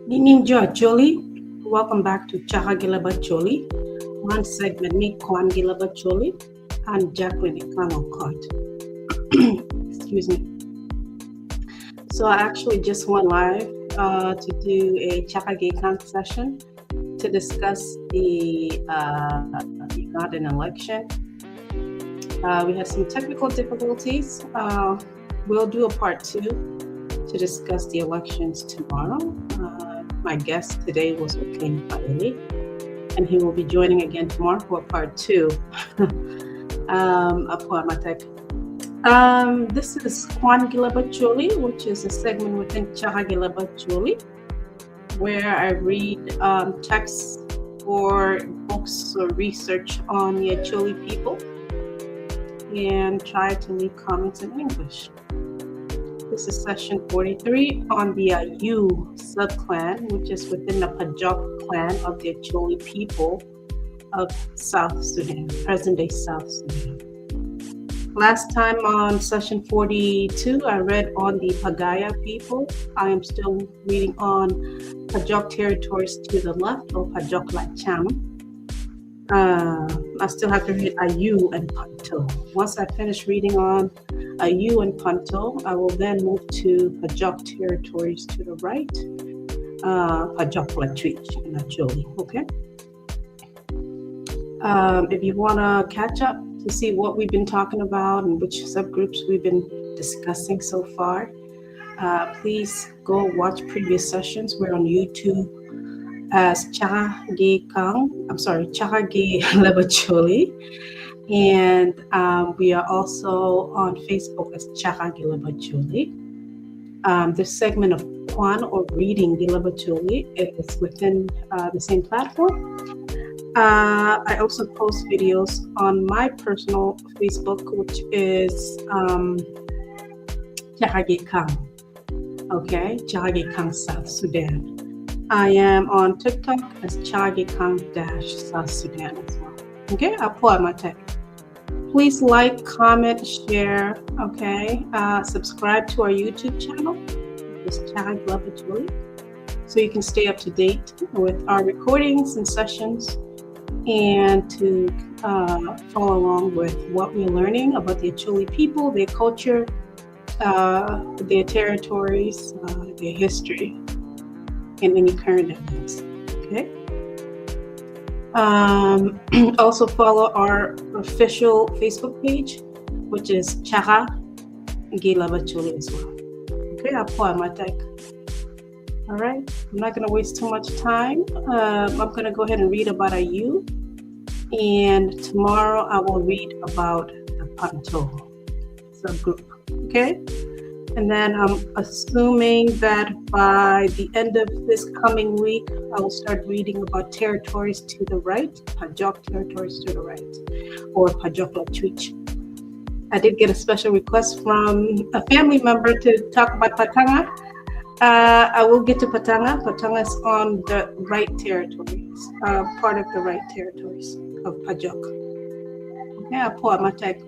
Ninin Jo Acholi. Welcome back to Chaka Leb Acholi. One segment me Kwan Leb Acholi and Jackline Ikang Excuse me. So I actually just went live to do a Chaka Ikang session to discuss the Ugandan election. We had some technical difficulties. We'll do a part 2 to discuss the elections tomorrow. My guest today was Ayuu, and he will be joining again tomorrow for part 2. This is Kwan Leb Acholi, which is a segment within Chaka Leb Acholi, where I read texts or books or research on the Acholi people and try to leave comments in English. This is session 43 on the Ayuu Subclan, which is within the Pajok clan of the Acholi people of South Sudan, present-day South Sudan. Last time on session 42, I read on the Pagaya people. I am still reading on Pajok territories to the left, or Pajok Lacam. I still have to read Ayuu and Panto. Once I finish reading on Ayuu and Panto, I will then move to Pajok territories to the right, Pajok Latwich and Acholi, okay? If you want to catch up to see what we've been talking about and which subgroups we've been discussing so far, please go watch previous sessions. We're on YouTube as Chaka Leb Acholi, and we are also on Facebook as Chaka Leb Acholi. This segment of Kwan or reading Leb Acholi is within the same platform. I also post videos on my personal Facebook, which is Chaka Ikang. Okay, Chaka Ikang South Sudan. I am on TikTok as Chaka Ikang-South Sudan as well. Okay, Apwoyo. Please like, comment, share. Okay, subscribe to our YouTube channel. It's Chaka Leb Acholi, so you can stay up to date with our recordings and sessions, and to follow along with what we're learning about the Acholi people, their culture, their territories, their history, and any current events. Okay. Also follow our official Facebook page, which is Chaka Leb Acholi as well. Okay, all right, I'm not going to waste too much time. I'm going to go ahead and read about Ayuu, and tomorrow I will read about the Panto subgroup. Okay. And then I'm assuming that by the end of this coming week, I will start reading about territories to the right, Pajok territories to the right, or Pajok Latwich. I did get a special request from a family member to talk about Patanga. I will get to Patanga. Patanga is on the right territories, part of the right territories of Pajok. Okay, I'll pull out my tag.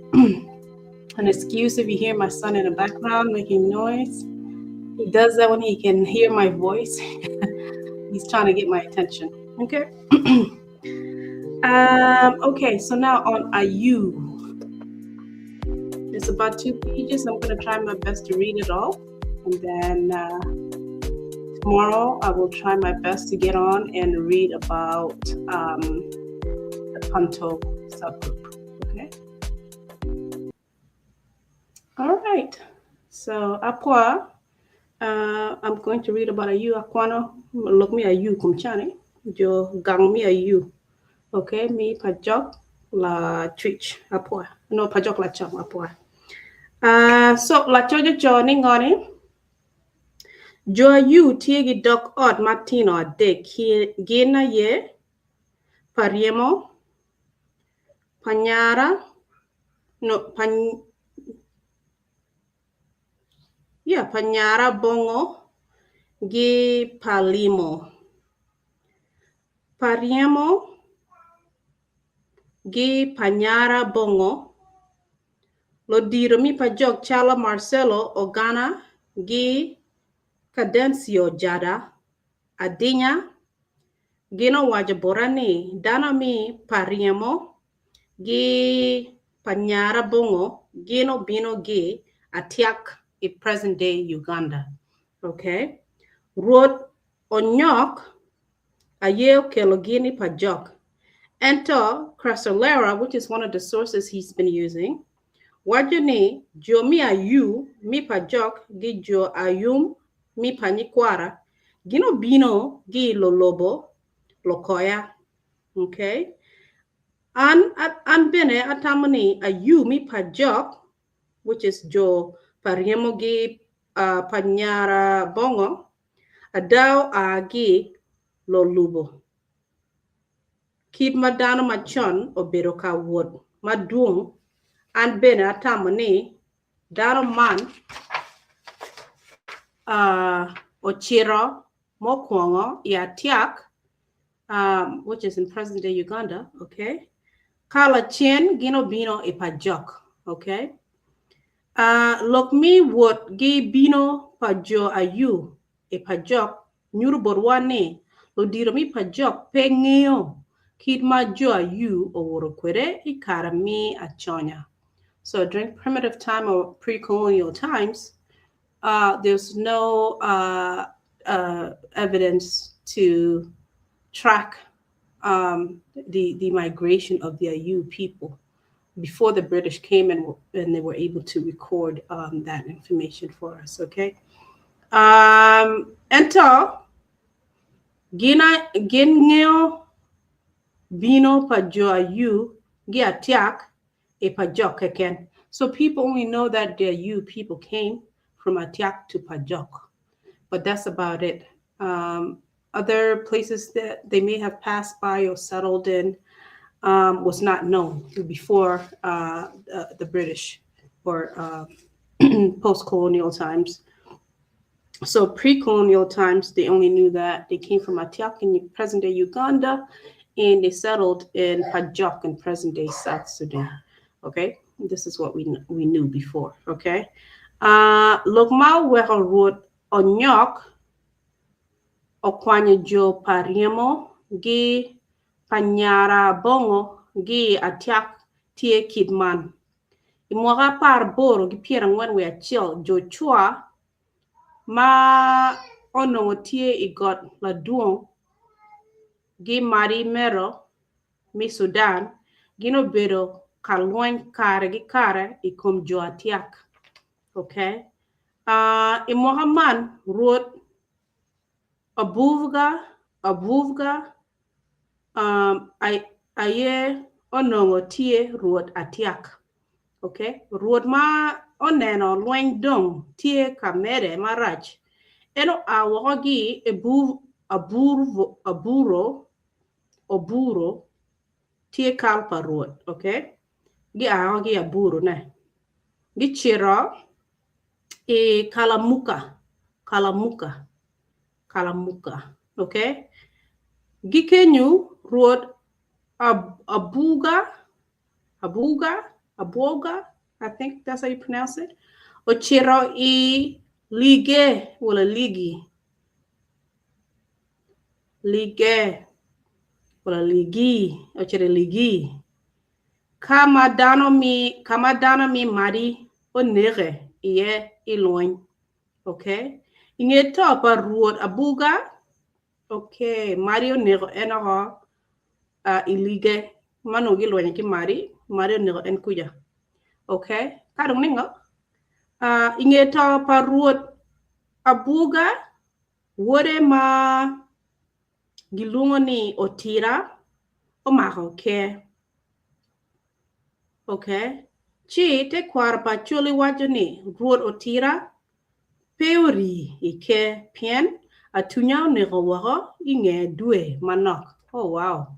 An excuse if you hear my son in the background making noise. He does that when he can hear my voice. He's trying to get my attention. Okay. Okay, so now on Ayuu. It's about 2 pages. I'm going to try my best to read it all. And then tomorrow I will try my best to get on and read about the Panto subgroup. Okay. All right, so Apwoyo, I'm going to read about Ayuu. Akwano, look me Ayuu kumchani, jo gang me Ayuu. Okay, me Pajok la Twitch, Apwoyo. No, Pajok la Cham, Apwoyo. So la chojo joining on it. Jo Ayuu tiegi dok od matino de gina ye pariemo panyara no Panyara bongo gi palimo. Pariemo gi Panyara bongo. Lo diro mi Pajok chala Marcelo Ogana gi Cadencio Jada. Adinya, gino wajaborani, dana mi pariemo, gi panyara bongo, gino bino gi atiak in present day Uganda. Okay? Road onyok, ayeo kelogini pajok. Enter Crasolera, which is one of the sources he's been using. Wajuni, jo mi ayu, mi pajok, gi jo ayum, mi panikwara, gino bino, gi lolobo, lokoya. Okay? An bene atamani ayu mi pajok, which is jo pariemogi panyara bongo, adao agi lolubo. Kid madano machon obedo ka wood madung an bene atamani daro man ochiro mokwongo yatiak, which is in present day Uganda. Okay. Kala chien gino bino e pajok. Okay. Lok mi wot gi bino pajo ayu e pajok nyuru borwane lo diro mi pajok pengeo kid ma jo ayu oworo kwere ikara mi achonya. So during primitive time or pre-colonial times, there's no evidence to track the migration of the Ayuu people before the British came and they were able to record that information for us. Okay. Enter Gingeo Bino Pajo Ayuu gi Atyak e Pajok again. So people only know that the Ayuu people came from Atyak to Pajok, but that's about it. Other places that they may have passed by or settled in was not known before the British or post-colonial times. So pre-colonial times, they only knew that they came from Atyak in present-day Uganda, and they settled in Pajok in present-day South Sudan. Okay, this is what we knew before. Okay, Logma wera road onyok okwanye jo pariemo gi panyara bongo gi Atyak tie kidman. Imwaga par boro gi piera ngwen we achiel jo chua ma ono tie igot la duong gi mari mero mi Sudan gino bedo kalwen kare gi kare ikom jo Atyak. Okay. Imwaga man road abuvga aye onongo tie ruot Atyak. Okay, ruot ma oneno lweny dong tie kamere marach eno awogi oburo tie kalpa ruot. Okay, gi awogi aburo ne gi chiro e kalamuka. Okay, gi kenyu ruot Abwoga, I think that's how you pronounce it. Ochiro I lige, wala ligi. Lige, wala ligi, ochiro ligi. Kamadano mi mari onere iye iloin. Okay. Inge topa ruot abuga. Okay, mari onere enara ilige. Mano giloin ki mari onere en kuya. Okay, kadang ningo. Ingeta paruot abuga wore ma gilungo ni otira o mahoke. Okay, chi te kwar pa chuli wajoni ruot otira peori ike pien atunya nego waho inge due manok. Oh wow.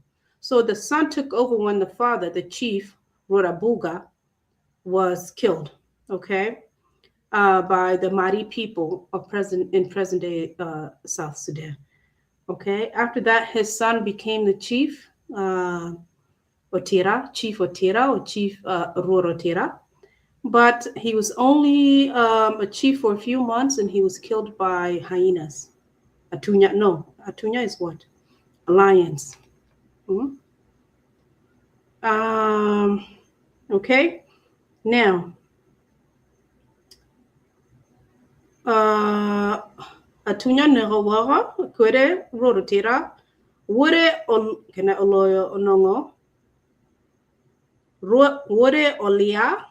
So the son took over when the father, the chief, Ruot Abuga, was killed, okay, by the Mari people of present-day South Sudan. Okay, after that, his son became the chief, Chief Ruot Otira, but he was only a chief for a few months, and he was killed by hyenas. Atunya, no. Atunya is what? Alliance. Okay. Now, atunya negawara kwere rorotira wore kena oloyo onongo wore olia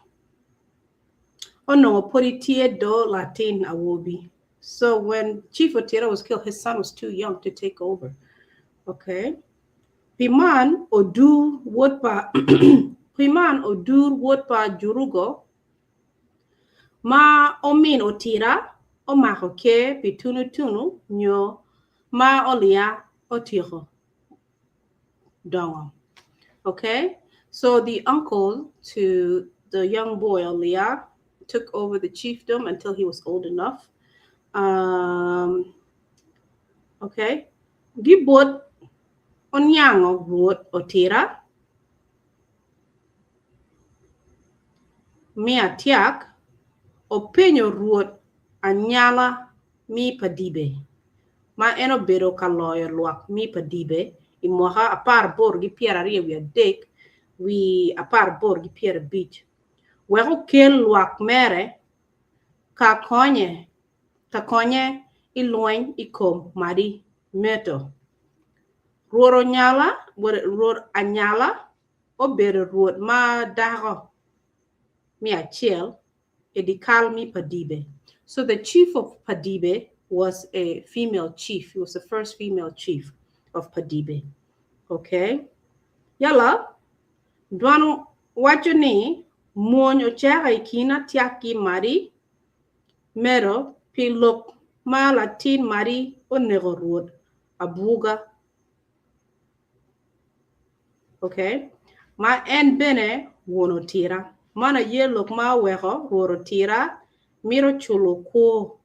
onongo poritie do Latin awobi. So when Chief Otira was killed, his son was too young to take over. Okay. Piman odu wotpa Piman odur wotpa jurugo ma omin otira o mahoke pitunu nyo ma olia otiro dongo. Okay, so the uncle to the young boy Olia took over the chiefdom until he was old enough. Okay, gibot onyango ruot otira mi Atyak openyo ruot anyala mi padibe ma eno bedo kaloyo luak mi padibe imoha apar bor gi piera rie wi adek wi apar bor gi piera bich wego kel luak mere ka konye iluony ikom mari meto ruoro nyala ruor anyala obedo ruot ma dago mi achiel edikal mi padibe. So the chief of Padibe was a female chief. He was the first female chief of Padibe. Okay. Yala, duano wachoni monyo Chaka ikina tiaki mari mero pilok ma Latin mari onego ruod abuga. Okay. Ma en bene wono tira. Mana yelok ma weho ruoro tira miro chulo ko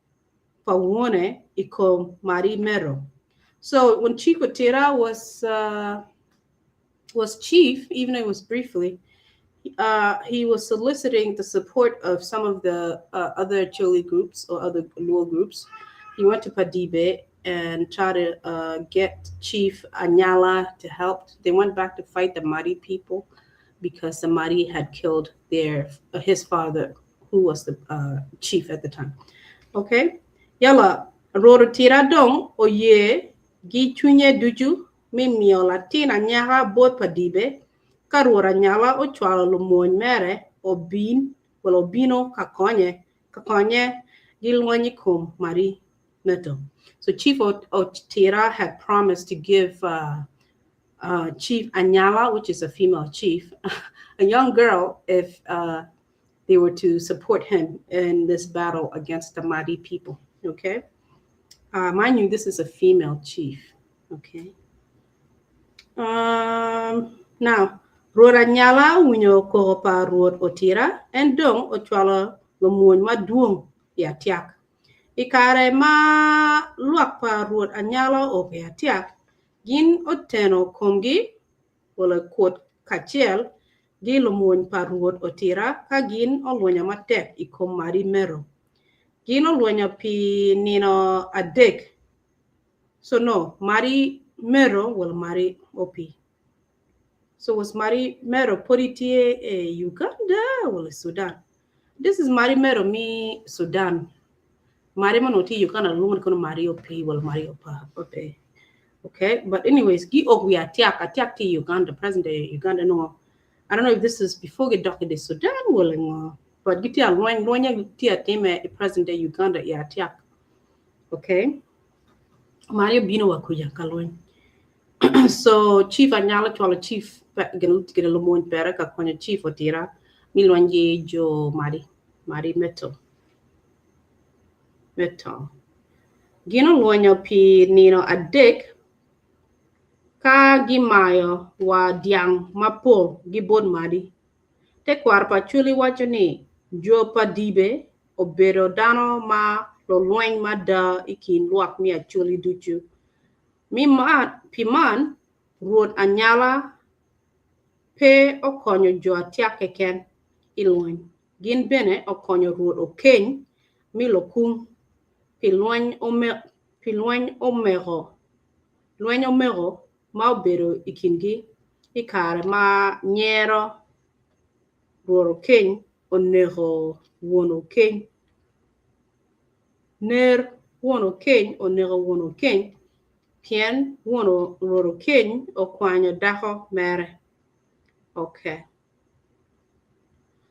pawone iko mari mero. So when Chief Otira was chief, even though it was briefly, he was soliciting the support of some of the other Acholi groups or other Luo groups. He went to Padibe and tried to get Chief Anyala to help. They went back to fight the Mari people because the Mari had killed his father, who was the chief at the time. Okay? Yala, roro tira dong o ye gi chunye duju mi miola tina nyaga bot Padibe karura nyala o chwala lumoy mere obino kakonye gilwanyi kum Mari meto. So Chief Otira had promised to give Chief Anyala, which is a female chief, a young girl if they were to support him in this battle against the Madi people. Okay. Mind you, this is a female chief. Okay. Now, Ruod Anyala winyo koropa Ruod Otira and dong ochwala lomuny maduong ya Atyak. Ikare ma luak pa Ruod Anyala o Atyak. Gin oteno komgi wala kuot kachiel gi lomuny pa Ruod Otira ka gin olwenya matek ikom mari mero. Gin olwenya pi nino adek. So no, Mari mero wala Mari opi. So was Mari mero poritie Uganda wala Sudan? This is Mari mero mi Sudan. Mari manoti Uganda lumun kono Mari opi wala Mari opi. Okay, but anyways, gi we Atyak to Uganda, present day Uganda no. I don't know if this is before get doc de Sudan willing, but get ya lonya tia teme present day Uganda ya Atyak. Okay. Mario Bino wakuya kalon. So Chief Anyala to chief get a lumon peraka konya Chief Otira milwanje Jo Mari meto. Gino lonya pi nino adek ka gimayo wa diang mapo gibon Mari. Te kwarpa chuli wachoni Jo Padibe obero dano ma lo lueng mada ikin luak mi Acholi duchu. Piman Ruod Anyala pe okonyo Jo Atyak eken ilueng. Gin bene okonyo Ruod Okeny mi lokum pi pi lweny omego ma obedo ikindgi ikare ma nyero ruoro keny onego wuon okeny. Ner wuon okeny onego wuon okeny pien wuon ruoro keny okwanyo dhako mere. Okay.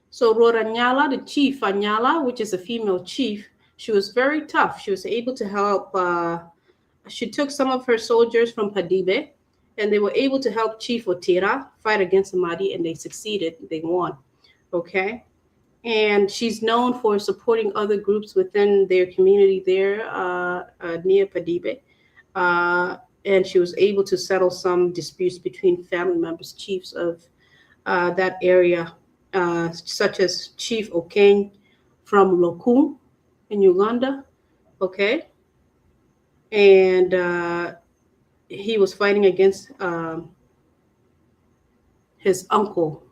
So Ruora Nyala, the chief Anyala, which is a female chief, she was very tough. She was able to help. She took some of her soldiers from Padibe, and they were able to help Chief Otera fight against the Mahdi, and they succeeded. They won. Okay. And she's known for supporting other groups within their community there near Padibe. And she was able to settle some disputes between family members, chiefs of that area, such as Chief Okeng from Lacam in Uganda. Okay. And he was fighting against his uncle,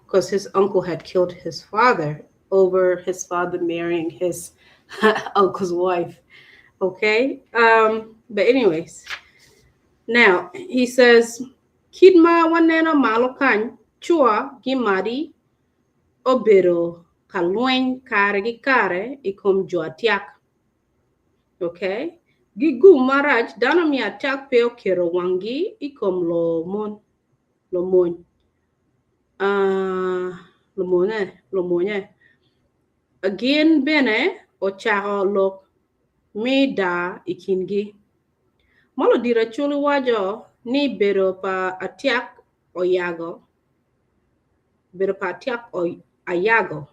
because his uncle had killed his father over his father marrying his uncle's wife. Okay. But anyways, now he says, Kidma wanena malokan chua gimadi obero kalwen kare gikare ikom Jo Atyak. Okay. Gigu maraj dana mi Atyak peo kero wangi ikom lomon. Lomonye. Again bene ocharo lok mi da ikingi. Malo dira chuli wajo ni bero pa Atyak-Ayago. Bero pa Atyak-Ayago.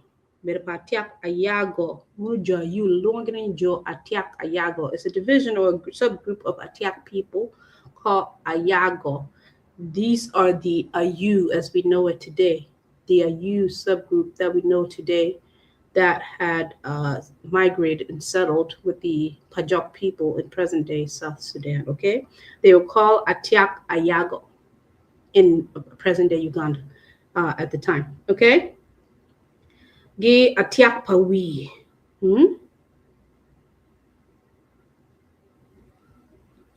Bero pa Atyak-Ayago. Mujo you longing Jo Atyak-Ayago. It's a division or a subgroup of Atyak people called Ayago. These are the Ayuu as we know it today. The Ayuu subgroup that we know today that had migrated and settled with the Pajok people in present-day South Sudan, okay? They were called Atyak-Ayago in present-day Uganda at the time, okay? Gi Atyak-Pawi.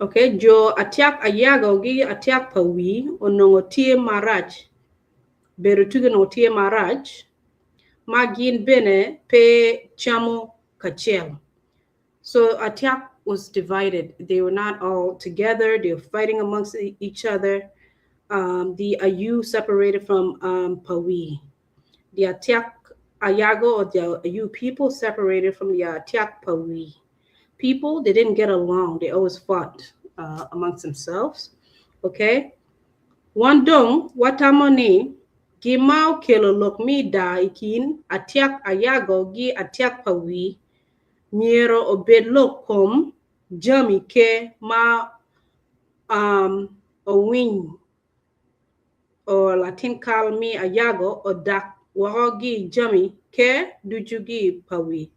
Okay, Jo Atyak-Ayago gi Atyak-Pawi onongotie maraj. Berutugan otie maraj. Magin bene pe chamo kachel. So Atyak was divided. They were not all together. They were fighting amongst each other. The Ayuu separated from Pawi. The Atyak-Ayago or the Ayuu people separated from the Atyak-Pawi people. They didn't get along. They always fought amongst themselves. Okay. Wandong watamoni Gimao kelo lok mi da ikin Atyak-Ayago gi Atyak-Pawi miero obed lok kom jami ke ma owin or Latin call me Ayago or dak warogi jami ke dujugi Pawi.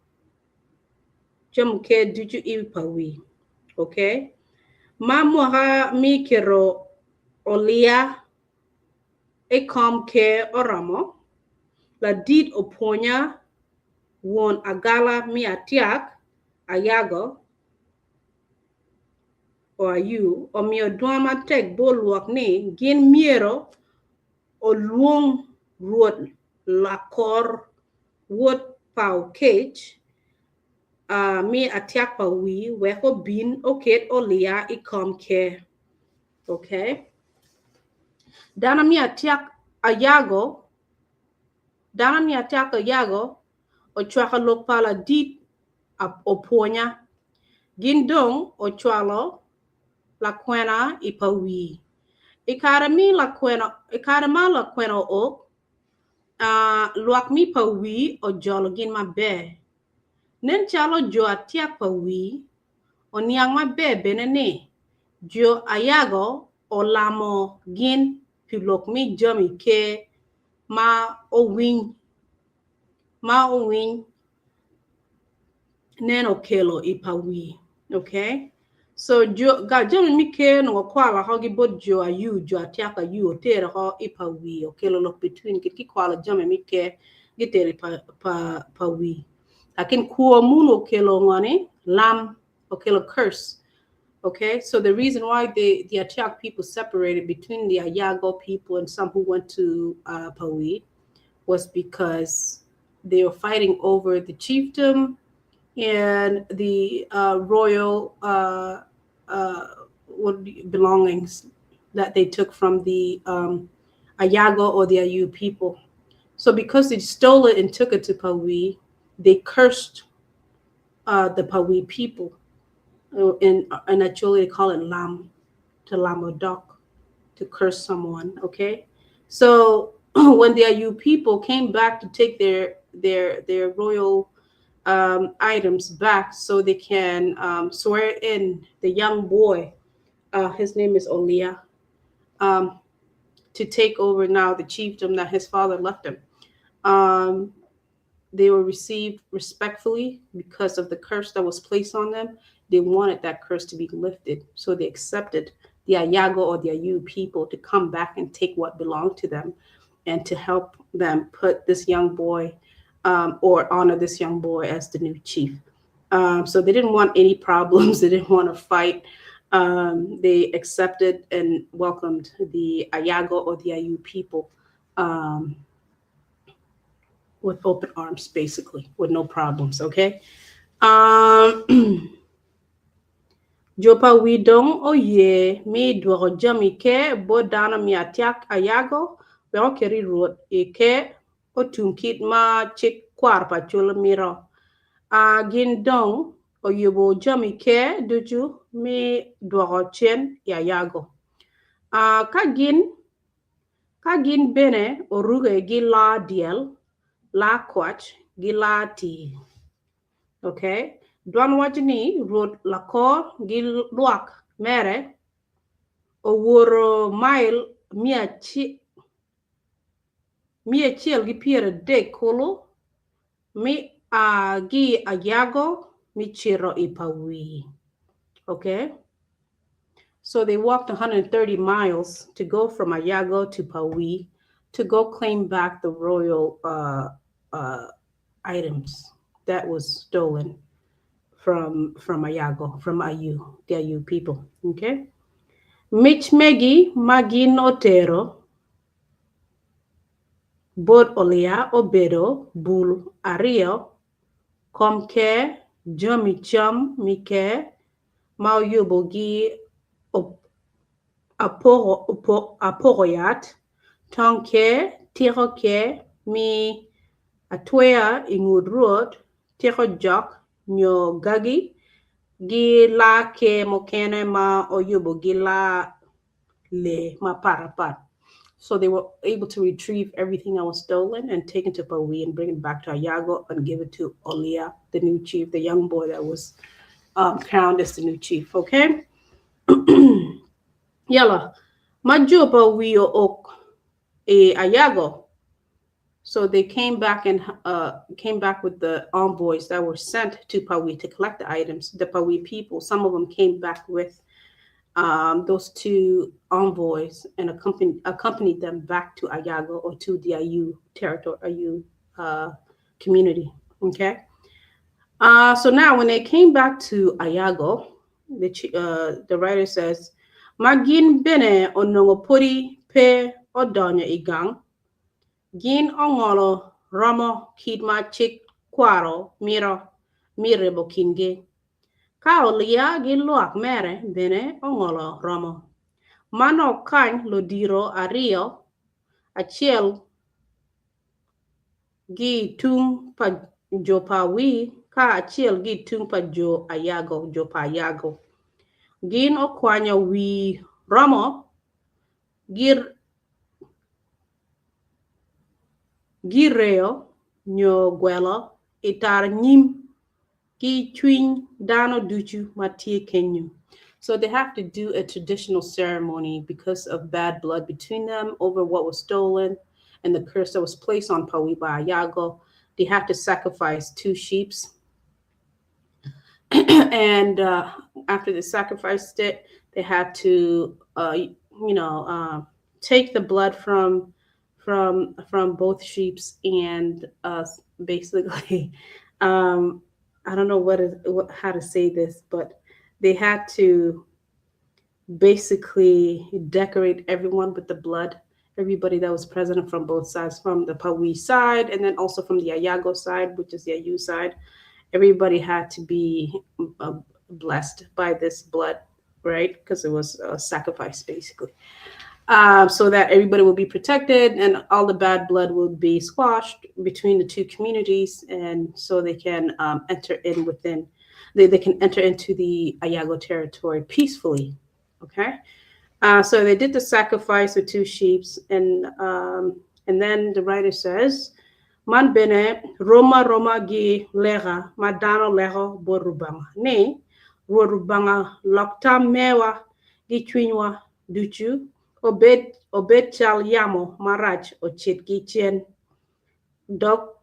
Jam ke dujugi Pawi. Okay. Ma moha mi kero olia ekom ke oramo la did oponya won agala mi Atyak-Ayago or Ayuu o mi odwama tek bolwak ni gin miero o luong ruot lakor wood pau cage mi Atyak-Pawi weko bin oket olia ikom ke. Okay. Dana mi Atyak-Ayago o chwaka lokpala dit oponya gindong o chwalo la kwena ipawi. Ikarama la kwena ok luak mi pawi o jolo gin mabe. Nen chalo Jo Atyak-Pawi o niang mabe benene Jo Ayago o lamo gin pilok mi jami ke ma owin neno kelo ipawi. Okay. So ga jami mi ke no kwala hogi bod Jo Ayuu Jo Atyak-Ayago tere ho ipawi o kelo lok between ki kwala jami mi ke gitere pawi. Akin kuomuno kelo ngani lam or kelo curse. Okay, so the reason why the Atyak people separated between the Ayago people and some who went to Pawi was because they were fighting over the chiefdom and the royal belongings that they took from the Ayago or the Ayuu people. So because they stole it and took it to Pawi, they cursed the Pawi people. And actually they call it lam, to lamodok, to curse someone. Okay, so when the Ayu people came back to take their royal items back, so they can swear in the young boy. His name is Olia. Um, to take over now the chiefdom that his father left him. Um, they were received respectfully because of the curse that was placed on them. They wanted that curse to be lifted, so they accepted the Ayago or the Ayu people to come back and take what belonged to them and to help them put this young boy or honor this young boy as the new chief. So they didn't want any problems, they didn't want to fight. They accepted and welcomed the Ayago or the Ayu people um, with open arms, basically, with no problems. Okay. Jopa widong o ye mi dwaro jami ke bo dana mi Atyak-Ayago be o keri ruot e ke o tunkit ma chik kwar pa chul miro. Gin dong o yubo jami ke duju mi dwaro chen Ayago. Ka gin bene o ruge gi la diel la kwach gi la ti. Okay, Dwan wajni rod lakor gil luak mere o woro mile mia chiel gi piere de kolo mi gi Ayago mi chiro ipawi. Okay, so they walked 130 miles to go from Ayago to Pawi to go claim back the royal items that was stolen from Ayago, from Ayu, the Ayu people. Okay. Mich Megi Magin Otero Bod Olia Obedo Bul Ario Komke Jomi Chum Mike Mau Yubogi Aporoyat Tonke Tiroke Mi Atwea Ingudruot Tiro Jok Nyo Gagi Gila ke mokene ma oyubo gila le ma parapat. So they were able to retrieve everything that was stolen and taken to Pawi and bring it back to Ayago and give it to Olia, the new chief, the young boy that was crowned as the new chief. Okay. Yalla. Majopa wio ok Ayago. So they came back and came back with the envoys that were sent to Pawi to collect the items. The Pawi people, some of them came back with those two envoys and accompanied them back to Ayago or to the Ayu territory, Ayu community. Okay. So now when they came back to Ayago, the writer says, Magin bene onongopuri pe odonya igang. Gin ongolo romo kidma chik kwaro mire bokinge. Kao lia gin luak mere bene ongolo romo. Mano kany lodiro ario achiel gi tung pa jopa wi ka achiel gi tung pa jo Ayago, jopa Ayago. Gin okwanyo wi romo gireo nyo gwelo itar nyim ki chwin dano duchu matie kenyu. So they have to do a traditional ceremony because of bad blood between them over what was stolen and the curse that was placed on Pawi by Ayago. They have to sacrifice 2 sheep. And after they sacrificed it, they had to, take the blood from both sheep and basically I don't know how to say this, but they had to basically decorate everyone with the blood. Everybody that was present from both sides, from the Pawi side and then also from the Ayago side, which is the Ayuu side. Everybody had to be uh, blessed by this blood, right? Because it was a sacrifice, basically. So that everybody will be protected and all the bad blood will be squashed between the two communities, and so they can enter in within, they can enter into the Ayago territory peacefully. Okay, so they did the sacrifice with two sheep, and then the writer says, "Man bene Roma Roma gi lega madano lego borubanga ne borubanga lokta mewa gi chwinywa duchu obed chal yamo marach ochit gi chien dok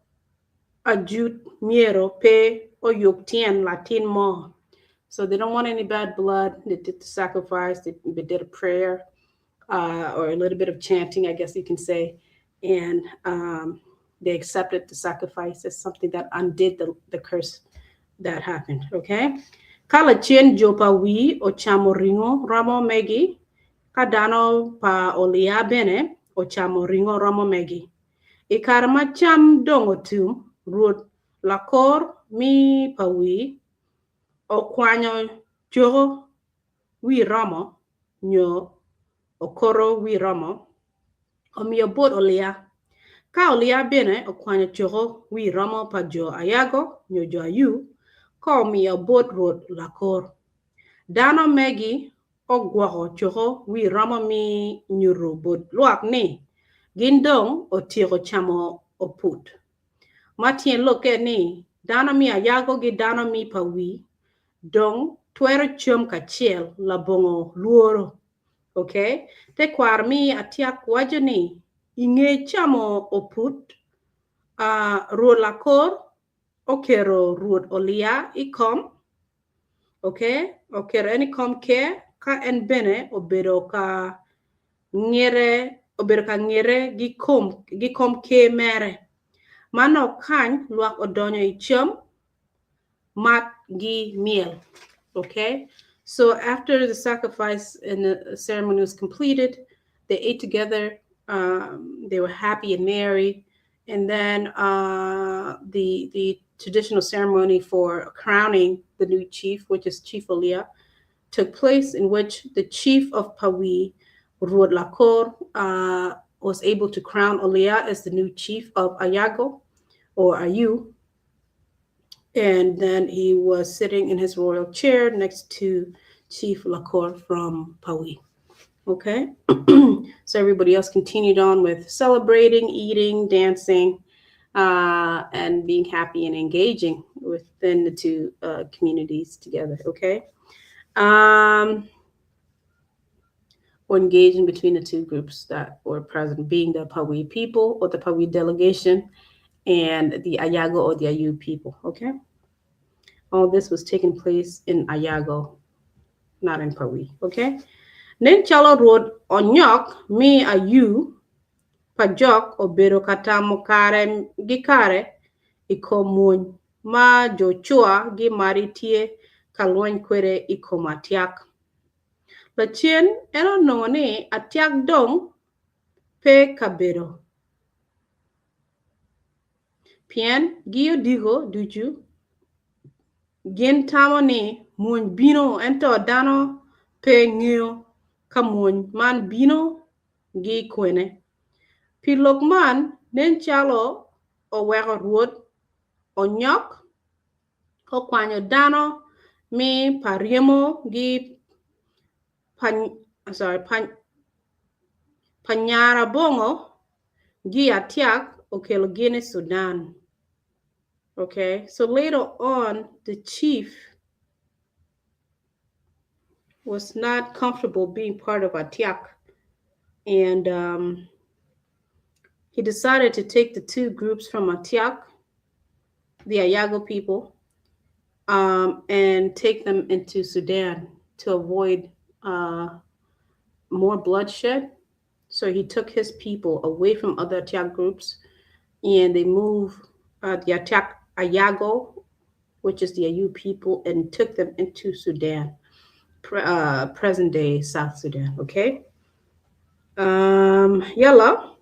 ajut miero pe oyuk tien latin mo." So they don't want any bad blood. They did the sacrifice. They did a prayer, or a little bit of chanting, I guess you can say, and they accepted the sacrifice as something that undid the curse that happened. Okay. Kala chien jopa wi o chamo ringo ramo megi kadano pa olia bene o chamo ringo ramo megi. Ikarma cham dongo tum ruot lakor mi pa wi o kwanyo jogo wi ramo nyo okoro wi ramo omiyo bot olia ka olia bene okwanyo jogo wi ramo pa jo ayago nyo jo ayu ko omiyo bot rot lakor dano megi ogwaho jogo wi ramo mi nyuro bot luak ni gindong otiego chamo oput matien loke ni dano mi ayago gi dano mi pa wi dong twero chom kachiel labongo luoro. Okay, te kwar mi atiak wajo ni inge chamo oput ruod lakor okero ruod olia ikom. Okay, okero eni kom ke ka en bene obedo ka ngere gi kom ke mere mano kany luak odonyo I chom mat gi miel. Okay, so after the sacrifice and the ceremony was completed, they ate together. They were happy and merry, and then the traditional ceremony for crowning the new chief, which is Chief Olia, took place, in which the chief of Pawi, Ruod Lakor, was able to crown Olia as the new chief of Ayago or Ayuu. And then he was sitting in his royal chair next to Chief Lakor from Pawi. Okay, so everybody else continued on with celebrating, eating, dancing, and being happy and engaging within the two communities together. Okay, or engaging between the two groups that were present, being the Pawi people or the Pawi delegation and the Ayago or the Ayuu people. Okay. All this was taking place in Ayago, not in Pawi. Okay. Nen chalo road onyok mi Ayuu Pajok obero katamo kare gikare iko muny ma jochua gi maritie kalwany kwere iko matiak. Lachien eno nongoni atiak dong pe kabero. Pien giyo digo duju gin tamo ni muny bino ento dano pe ng'eyo ka muny man bino gi kwene. Pilok man nen chalo oweko ruot onyok okwanyo dano mi pariemo gi panyara bongo gi atiak okelo gine Sudan. Okay, so later on, the chief was not comfortable being part of Atyak, and he decided to take the two groups from Atyak, the Ayago people, and take them into Sudan to avoid more bloodshed. So he took his people away from other Atyak groups, and they moved the Atyak Atyak-Ayago, which is the Ayuu people, and took them into Sudan, present day South Sudan. Okay. Yellow.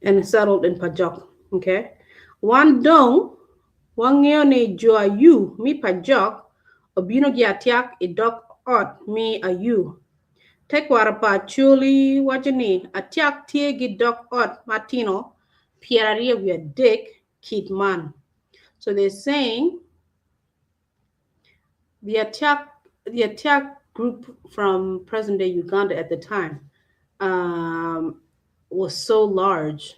And settled in Pajok. Okay. One dong, one ne jo Ayuu, mi Pajok, obino gi Atyak I dok ot mi Ayuu. Take warapa chuli wajani Atyak tie gi dok ot Martino, Pierre we dick kid man. So they're saying the Atyak group from present day Uganda at the time was so large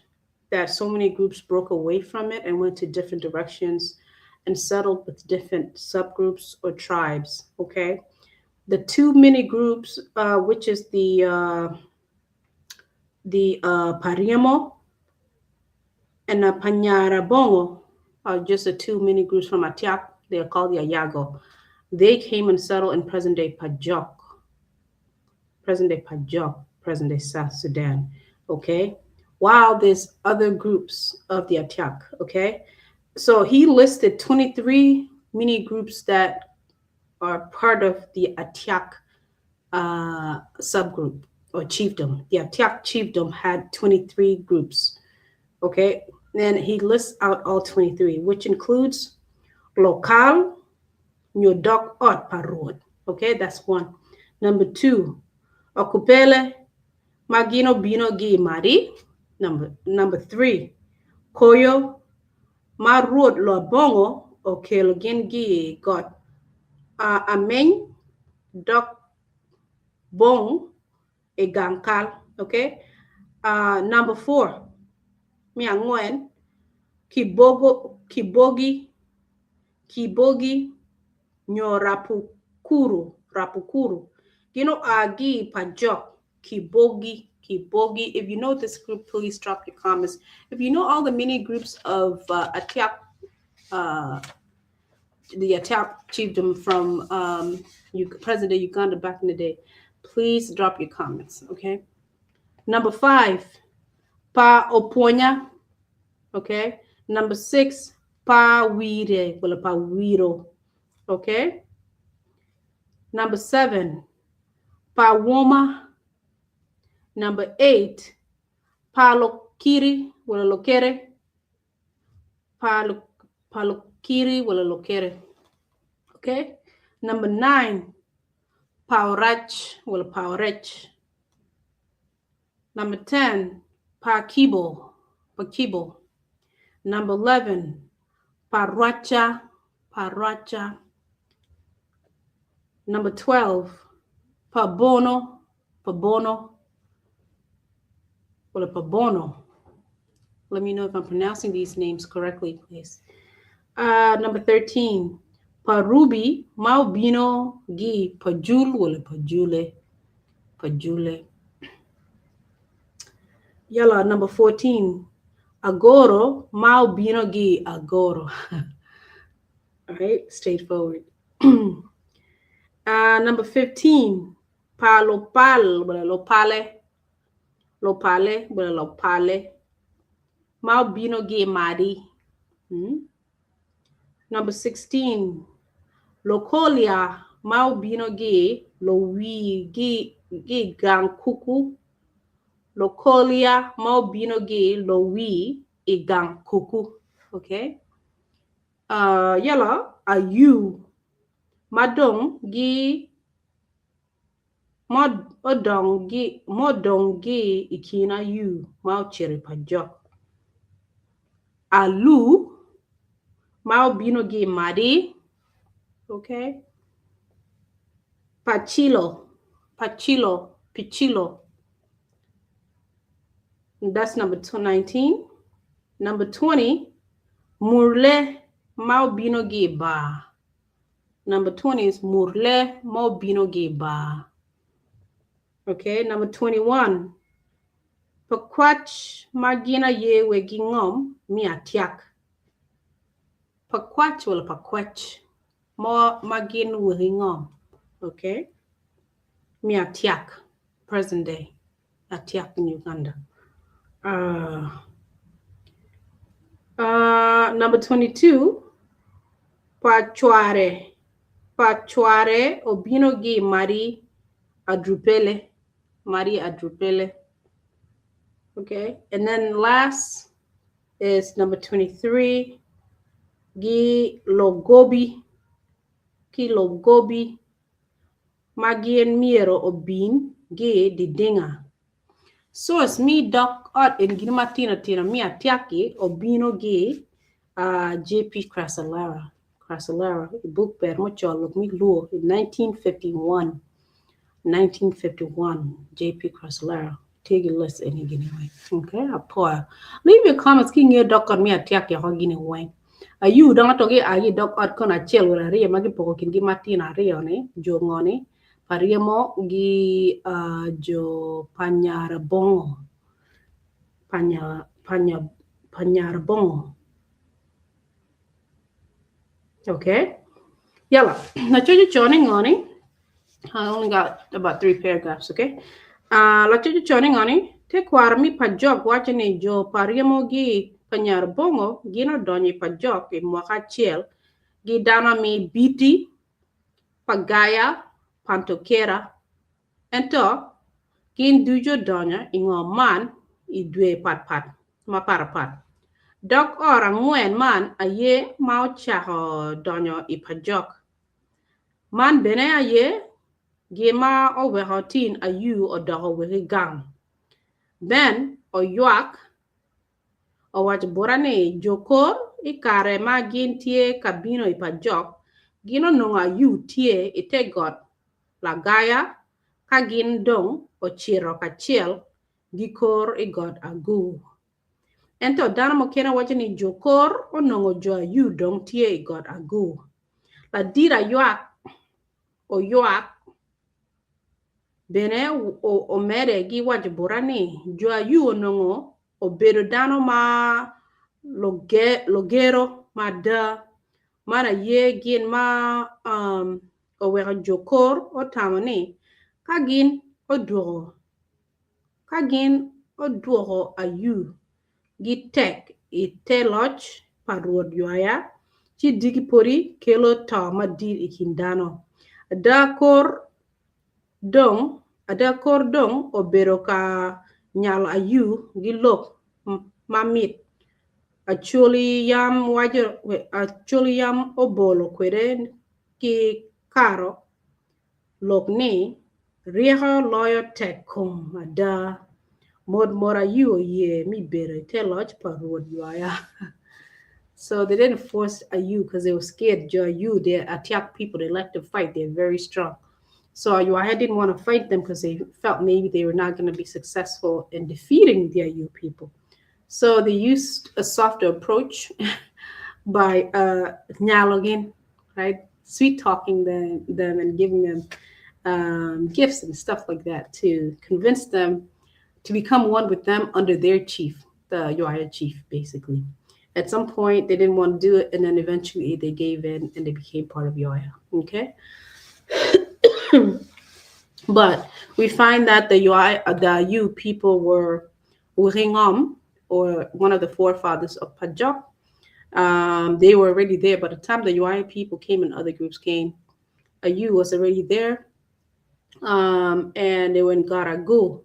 that so many groups broke away from it and went to different directions and settled with different subgroups or tribes. Okay, the two mini groups, which is the Pariamo and the Panyarabongo, are just the two mini groups from Atyak. They are called the Ayago. They came and settled in present day Pajok, present day South Sudan. Okay, while there's other groups of the Atyak. Okay, so he listed 23 mini groups that are part of the Atyak subgroup or chiefdom. The Atyak chiefdom had 23 groups. Okay, and he lists out all 23, which includes local, nyodok ot parod. Okay, that's one. Number two, okupele magino bino gi mari. Number three, koyo marod lo bongo o kelogin gi got ameng dok bong e gankal. Okay, number four, miangwen kibogi nyo rapukuru. You know, agi Pajok, kibogi. If you know this group, please drop your comments. If you know all the mini groups of Atyak, the Atyak chiefdom from President Uganda back in the day, please drop your comments. Okay. Number five, Pa Oponya. Okay. Number six, Pa Wire, well, Pa Wiro. Okay. Number seven, Pa Woma. Number eight, Pa Lokiri, well, Lokere. Pa Lokiri, well, Lokere. Okay. Number nine, Pa Orach, well, Pa Orech. Number 10, Pa Kibo. Number 11, Paracha. Number 12, Pabono. Well, Pabono. Let me know if I'm pronouncing these names correctly, please. Number 13, Parubi, Maubino, Gi, Pajul, well, Pajule. Yalla, number 14, Agoro, Maubino, Gi, Agoro. All right, straightforward. Number 15, Palopal, Lopale. Maubino Gi Madi. Number 16, Locolia, Maubino Gi, Lowi Gi Gankuku. Locolia, Maubino Gi, Lowi Igang Kuku. Okay. Yellow, Ayuu, Madong Gi Modongi Ikina Yu, Maucheri Pajok. Alu, Maubino Gi Madi. Okay. Pichilo. That's number 19. Number 20, Murle Maubino Gi Ba. Number 20 is Murle Maubino Gi Ba. Okay, number 21, Pakwach Magina Ye Wegi ngom mi Atyak. Pakwach wala Pakwach. More Magin Wegi ngom. Okay. Mi Atyak, present day. Atyak in Uganda. Number 22, Pachware. Pachware Obinogi Mari Adrupele. Mari Adrupele. Okay, and then last is number 23, Gi Logobi. Ki Logobi. Magien Miero Obin Gi Didinga. So as me doc out in Ginimatina Tina mi Atiaki Obino Gi JP Crasalara. Crasalara, book by much look me low in 1951. 1951, JP Crasalara. Take a list any anyway. Okay, a poor. Leave your comments king your doc on me Atiaki Hogini Wang. You don't to get a doc out con a chill with a rea magi poko can give Martina Reone, Jongone, Pariamo gi Jo Panyarabongo. Panyarabongo. Okay. Yalla. Now chojo joining on it. I only got about 3 paragraphs, okay? La chojo joining on it. Te kwarmi Pajok watching Jo Pariamo gi Panyarabongo, Gino Donny Pajok in Mwaka Chiel, gi dana mi Bitti, Pagaya, Panto-Kera, ento gin dujo donya ngom man idwe pat ma pat. Dok ora ngwen man aye mau chaho donyo I Pajok. Man bene aye gima o wehotin ayu o doho wehi gang. Ben o yuak o wach borane jokor ikare ma gin tie kabino I Pajok gino nunga ayu tie ite got lagaya kagin dong o chiro kachiel gikor igot agu. Ento dana mokena wachani jokor o nongo jo ayu dong tie igot agu. La dira yuak bene o mere gi wach borani jo ayu o nongo o bedo dano ma logero ma da mana ye gin ma o wera jokor o tamani kagin o duogo ayu gi tek ite loch parwod yuaya chi digi pori kelo ta madid ikindano ada kor dong o bero ka nyal ayu gi lok mamit Acholi yam obolo kwere ki karo lok ni riho loyo tek kum ada mod mora you ye mi bere teloch parod yuaya. So they didn't force Ayuu because they were scared. Ayuu, they attack people. They like to fight. They're very strong. So Ayuu didn't want to fight them because they felt maybe they were not going to be successful in defeating the Ayuu people. So they used a softer approach by dialoguing, right? Sweet talking them and giving them gifts and stuff like that to convince them to become one with them under their chief, the Yoaya chief, basically. At some point, they didn't want to do it, and then eventually they gave in and they became part of Yoaya, okay? But we find that the Ayuu people were ngom, or one of the forefathers of Pajok. They were already there. By the time the Yoaya people came and other groups came, Ayuu was already there, and they were in Garagu.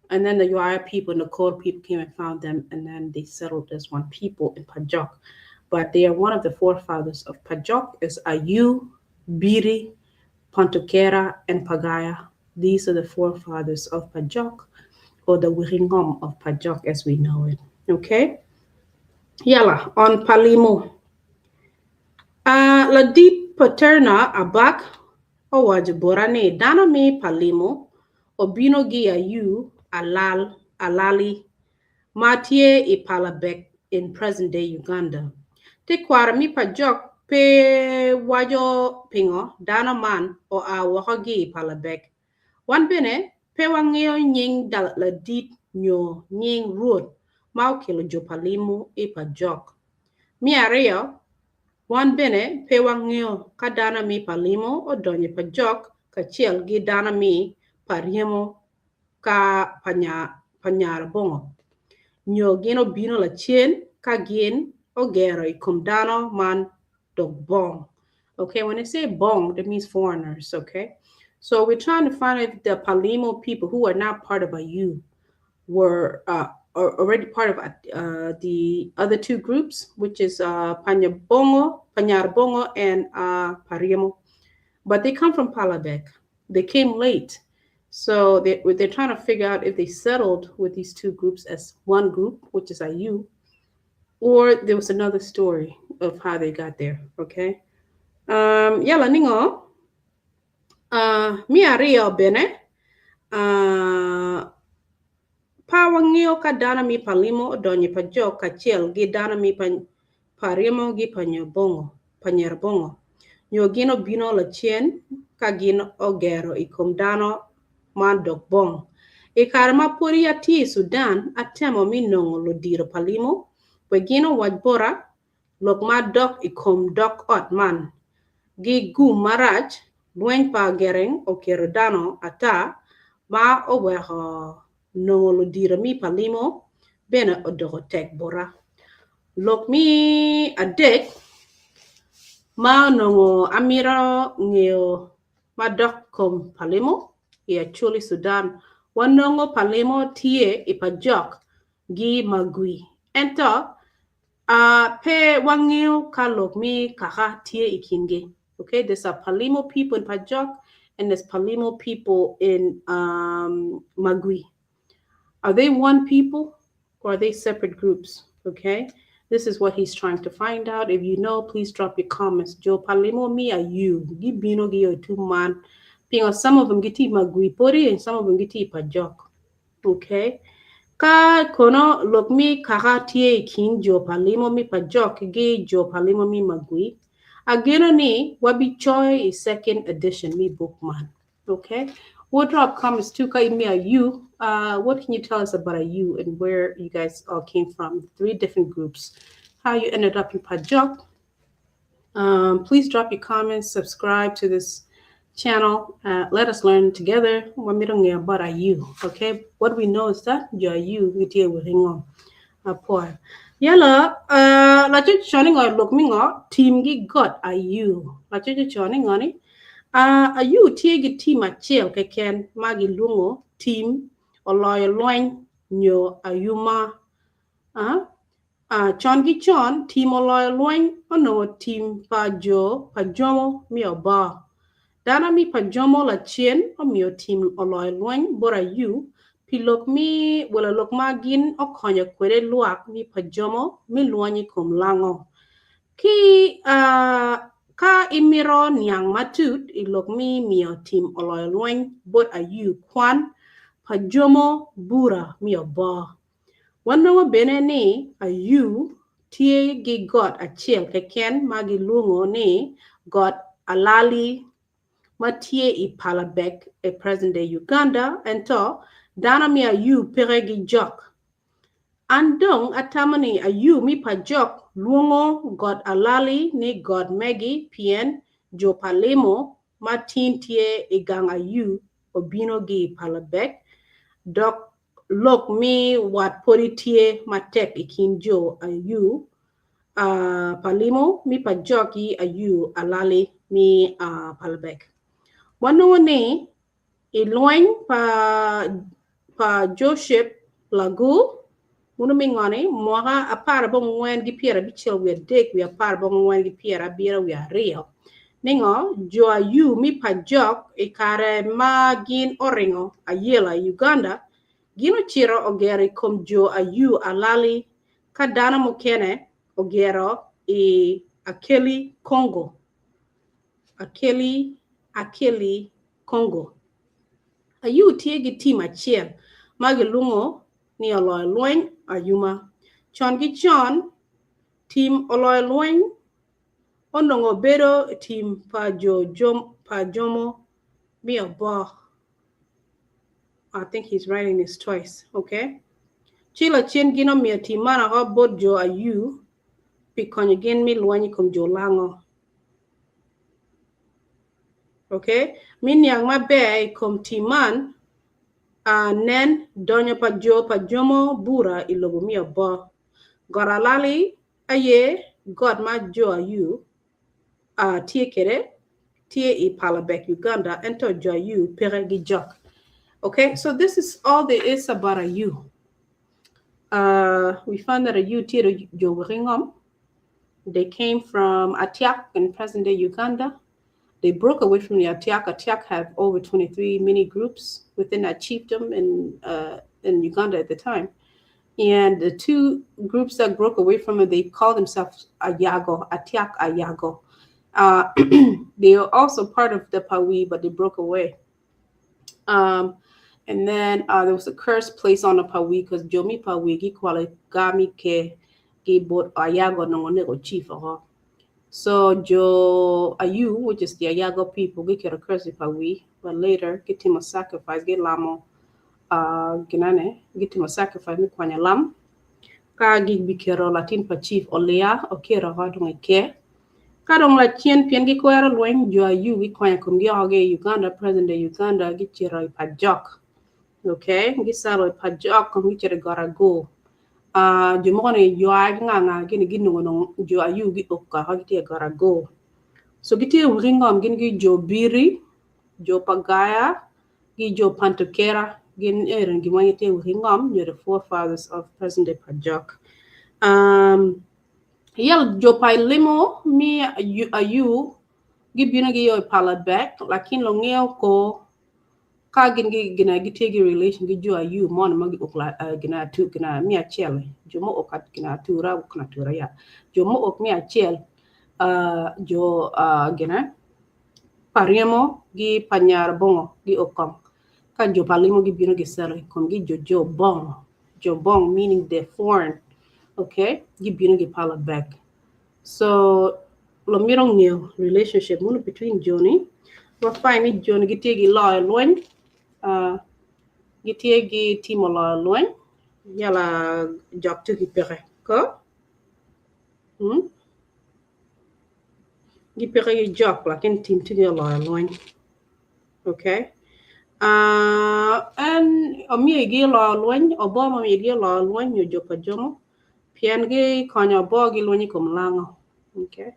And then the Yoaya people and the Kor people came and found them, and then they settled as one people in Pajok. But they are one of the forefathers of Pajok is Ayuu, Bitti, Panto-Kera, and Pagaya. These are the forefathers of Pajok, or the ngom of Pajok as we know it. Okay? Yalla, on Palimo. La deep paterna abak, o wajiborane, daname Palimo, obino gi Ayuu, alali, Matie Ipalabek in present-day Uganda. Te kwarami Pajok pe wajo pingo dana man o a wahogi Ipalabek. Wan bene pe wangeo nying dal la dit nyo nying ruot mau kilo jopalimu Pajok. Mi areo wan bene pe wangeo ka dana mi palimo o donye Pajok ka chiel gi dana mi pariemo ka panyarabongo. Nyo gino bino la chien, kagin, ogero, ikumdano, man, dog bong. Okay, when they say bong, that means foreigners, okay? So we're trying to find if the Palimo people who are not part of Ayuu were are already part of the other two groups, which is Panyarbongo, and Pariamo. But they come from Palabek. They came late. So they're trying to figure out if they settled with these two groups as one group, which is Ayuu, or there was another story of how they got there. Okay. Yala ningo. Mi ario bene. Uh, Pawangio ka dana mi palimo donye Pajok kachiel gi dana mi parimo gi panyarbongo. Nyo gino bino la chien ka gino ogero ikum dano man dok bong. E karma puri ati Sudan atemo mi nongo lo diro palimo we gino wajbora lok ma dok ikum dok ot man. Gi gum marach luen pa gereng o kero dano ata ma oweho nongo lo diro mi palimo bena odogo tek bora. Lok mi adek ma nongo amira ngeo madok kom palimo e Acholi Sudan wanongo palimo tie e Pajok gi magui ento pe wangeo kalok mi kaka tie ikinge. Okay, there's a Palimo people in Pajok and there's Palimo people in Magui. Are they one people or are they separate groups? Okay, this is what he's trying to find out. If you know, please drop your comments. Jo Palimo mi Ayuu. Gibino gi two man. Some of them get Magui pori and some of them get Pajok. Okay. Ka kono lok mi kaka tie kin Jo Palimo mi Pajok gi Jo Palimo mi Magui. Ageno ni wabi choi is second edition mi bookman. Okay. We'll drop comments too. Ka imi Ayuu. What can you tell us about Ayuu and where you guys all came from? 3 different groups. How you ended up in Pajok. Please drop your comments, subscribe to this channel. Let us learn together. About Ayuu. Okay. What we know is that you're Ayuu, we deal with ngom. Apwoyo. Yala, la chuchu choni ngoy look me ngo, team gi got Ayuu. La chuchu choni ngoni. Ayuu tie gi team achel keken magi lungo team oloy loin nyo Ayuma. Chon gi chon team oloy loin ono team pajomo mi oba. Dana mi pajomo la chien o mi team oloy loin bora Ayuu. Pilok mi wala lok magin okonyo kwere luak mi pajomo mi luanyi kum lango. Ki ka imiro nyang matut ilok mi mio tim oloy luany bot Ayuu Kwan pajomo bura mi oba. Wano bene ni Ayuu tie gi got achiel keken magi lungo ni got alali matie I Palabek e present day Uganda ento dana mi Ayuu peregi jok. Andong atamani Ayuu mi Pajok luongo God alali ni God Megi pien Jo Palimo matin tie igang Ayuu obino gi Palabek dok lok mi wat pori tie matek ikin Jo Ayuu Palimo mi Pajok yi Ayuu alali mi Palabek. Wano ni iluany pa Joseph lagu uno mingone moha apara bong wen gi piera bichel we dek we apara bong wen gi piera bira we real ningo Jo Ayuu mi Pajok ikare magin oringo ayela Uganda gino chiro ogere kom Jo Ayuu alali kadana mokene ogero akeli Congo akeli Congo. Ayuu tie gi team achiel magi lungo ni oloy luany Ayuma. Chon gi chon team oloy luany onongo bedo team pajomo mi oba. I think he's writing this twice. Okay. Chila chien gino mi team mana ho bot Jo Ayuu pikonyo gen mi luany kum Jo lango. Okay, min yang mabe kom timan Nen donyo pajomo bura ilogumia bo. Goralali aye God ma Jo Ayuu tie kere tie I palabek Uganda ento Jo Ayuu peregi jok. Okay, so this is all there is about Ayuu. We found that Ayuu tie Jo ngom. They came from Atyak in present-day Uganda. They broke away from the Atyak. Atyak have over 23 mini groups within that chiefdom in Uganda at the time. And the two groups that broke away from it, they call themselves Ayago, Atyak-Ayago. They are also part of the Pawi, but they broke away. And then there was a curse placed on the Pawi because Jomi Pawi gikwale gami ke gibot Ayago no chief. So Jo Ayuu, which is the Ayago people, get a curse Pawi, but later get him a sacrifice, get lamo ginane, get him a sacrifice me kwanya lam. Ka gig bikero Latin pa chief olea okera hodong ke. Kadong la chien pien gi kwera lwen Jo Ayuu gi kwanya kumgi hoge Uganda, present day Uganda, get chero Pajok. Okay, gi salo Pajok kumgi chero gorago. Jo mokone Jo nga gini no Jo Ayuu gi okka hogi gorago. So giti ngom gini Jo Biri, Jo Pagaya, gi Jo Panto-Kera, gin erin gi wanyete ngom, you're the forefathers of present-day Pajok. Yel Jo Pai Limo, mi Ayuu, gi bina gi yo palabek, lakin lo ngeo ko, ka gina gitegi relation gi Jo Ayuu, mon magi okla gina tu gina mi achele, Jo mo okat gina tura ukna tura ya. Jo mo ok mi achel, Jo gina pariemo gi panyar bongo gi okong. Ka Jo palimo gi bino gi sele kom gi Jo bong meaning they're foreign. Okay, gi bino gi pala back. So lo mirong new relationship muno between Joni. Wa find it Joni gi tegi law loin. Gi tegi timo law loin. Yala jok to gi pere ko. Gi pere gi jok like in team to gi law loin. Okay. And mi gi law loin Obama mi gi law loin yo jopa jomo. Piange konyo bogi loin kom lango. Okay.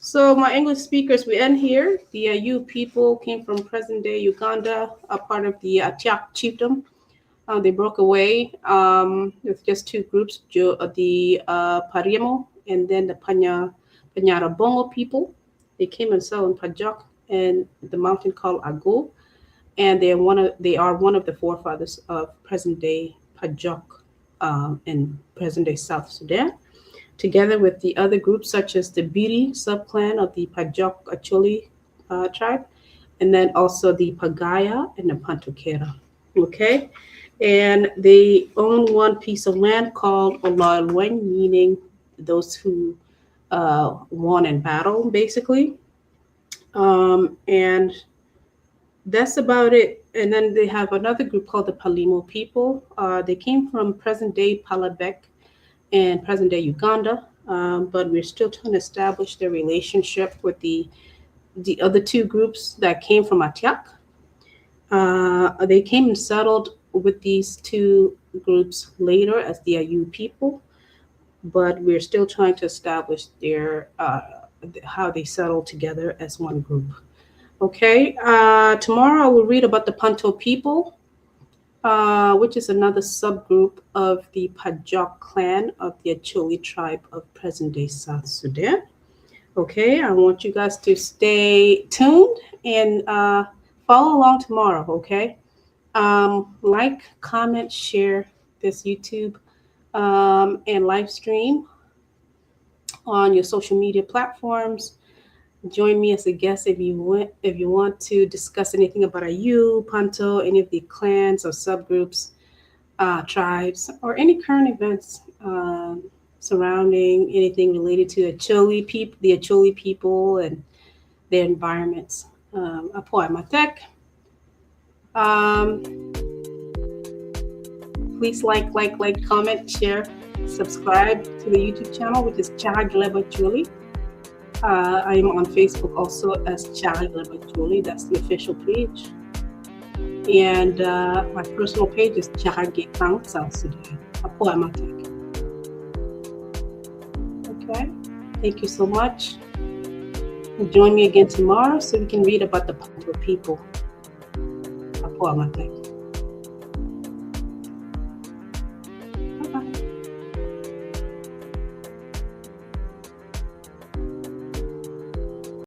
So my English speakers, we end here. The Ayuu people came from present-day Uganda, a part of the Atyak chiefdom. They broke away with just two groups, the Pariemo and then the Panyarabongo people. They came and settled in Pajok and the mountain called Ago, and they are one of the forefathers of present-day Pajok in present-day South Sudan, together with the other groups such as the Bitti subclan of the Pajok Acholi tribe, and then also the Pagaya and the Panto-Kera. Okay, and they own one piece of land called Olalwen, meaning those who won in battle, basically. And that's about it. And then they have another group called the Palimo people. They came from present-day Palabek and present-day Uganda, but we're still trying to establish their relationship with the other two groups that came from Atyak. They came and settled with these two groups later as the Ayuu people, but we're still trying to establish their how they settled together as one group. Okay, tomorrow I will read about the Panto people, which is another subgroup of the Pajok clan of the Acholi tribe of present-day South Sudan. Okay, I want you guys to stay tuned and follow along tomorrow, okay? Like, comment, share this YouTube and live stream on your social media platforms. Join me as a guest if you want to discuss anything about Ayuu, Panto, any of the clans or subgroups, tribes, or any current events surrounding anything related to the Acholi people and their environments. Apwoyo matek. Please like, comment, share, subscribe to the YouTube channel, which is Chaka Leb Acholi. I am on Facebook also as Chaka Leb Acholi. That's the official page. And my personal page is Jackline Ikang, South Sudan. Apwoyo. Okay, thank you so much. Join me again tomorrow so we can read about the Panto people. Apwoyo.